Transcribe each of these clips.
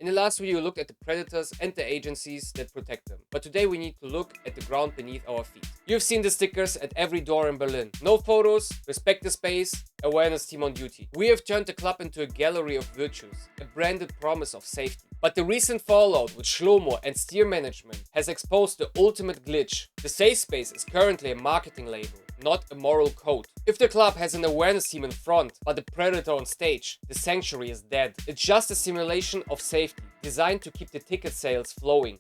In the last video we looked at the predators and the agencies that protect them. But today we need to look at the ground beneath our feet. You've seen the stickers at every door in Berlin. No photos, respect the space, awareness team on duty. We have turned the club into a gallery of virtues, a branded promise of safety. But the recent fallout with Shlomo and Steer Management has exposed the ultimate glitch. The safe space is currently a marketing label, not a moral code. If the club has an awareness team in front, but a predator on stage, the sanctuary is dead. It's just a simulation of safety, designed to keep the ticket sales flowing.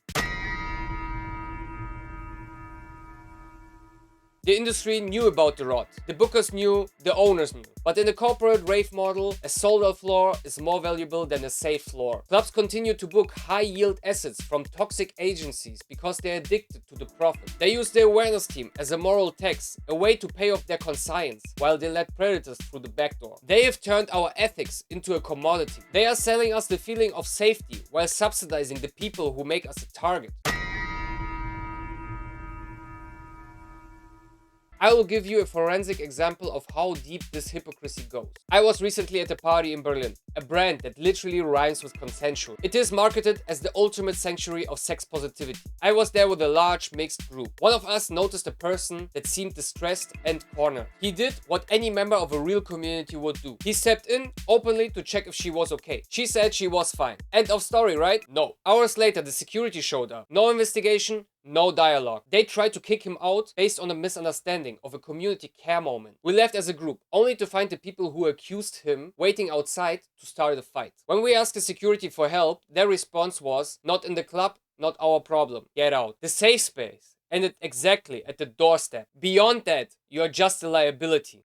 The industry knew about the rot, the bookers knew, the owners knew. But in the corporate rave model, a sold-out floor is more valuable than a safe floor. Clubs continue to book high-yield assets from toxic agencies because they're addicted to the profit. They use the awareness team as a moral tax, a way to pay off their conscience, while they let predators through the back door. They have turned our ethics into a commodity. They are selling us the feeling of safety while subsidizing the people who make us a target. I will give you a forensic example of how deep this hypocrisy goes. I was recently at a party in Berlin, a brand that literally rhymes with consensual. It is marketed as the ultimate sanctuary of sex positivity. I was there with a large mixed group. One of us noticed a person that seemed distressed and cornered. He did what any member of a real community would do. He stepped in openly to check if she was okay. She said she was fine. End of story, right? No. Hours later, the security showed up. No investigation, no dialogue. They tried to kick him out based on a misunderstanding of a community care moment. We left as a group, only to find the people who accused him waiting outside to start a fight. When we asked the security for help, their response was, "Not in the club, not our problem. Get out." The safe space ended exactly at the doorstep. Beyond that, you are just a liability.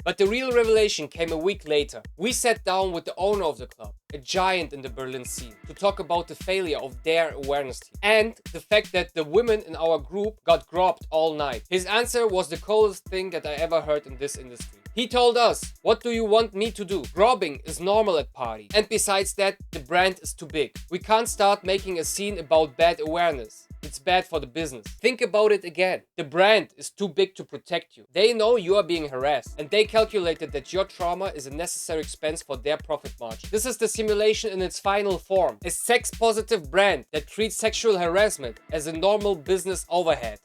But the real revelation came a week later. We sat down with the owner of the club, a giant in the Berlin scene, to talk about the failure of their awareness team and the fact that the women in our group got groped all night. His answer was the coolest thing that I ever heard in this industry. He told us, "What do you want me to do? Groping is normal at party. And besides that, the brand is too big. We can't start making a scene about bad awareness. It's bad for the business." Think about it again. The brand is too big to protect you. They know you are being harassed, and they calculated that your trauma is a necessary expense for their profit margin. This is the simulation in its final form. A sex-positive brand that treats sexual harassment as a normal business overhead.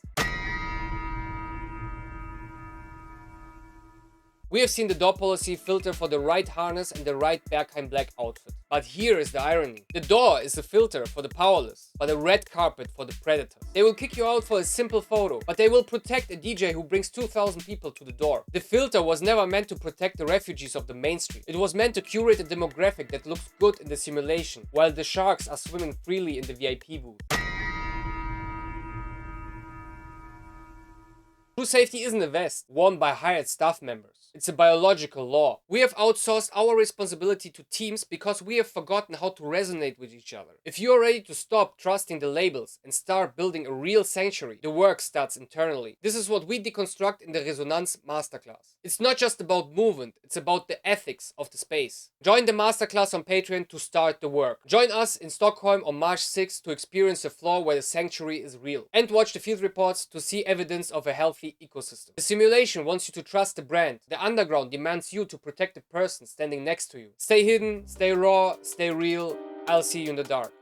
We have seen the door policy filter for the right harness and the right Berghain black outfit. But here is the irony. The door is a filter for the powerless, but a red carpet for the predators. They will kick you out for a simple photo, but they will protect a DJ who brings 2,000 people to the door. The filter was never meant to protect the refugees of the mainstream. It was meant to curate a demographic that looks good in the simulation, while the sharks are swimming freely in the VIP booth. True safety isn't a vest worn by hired staff members. It's a biological law. We have outsourced our responsibility to teams because we have forgotten how to resonate with each other. If you are ready to stop trusting the labels and start building a real sanctuary, the work starts internally. This is what we deconstruct in the Resonanz Masterclass. It's not just about movement, it's about the ethics of the space. Join the Masterclass on Patreon to start the work. Join us in Stockholm on March 6th to experience a floor where the sanctuary is real. And watch the field reports to see evidence of a healthy ecosystem. The simulation wants you to trust the brand. The underground demands you to protect the person standing next to you. Stay hidden, stay raw, stay real. I'll see you in the dark.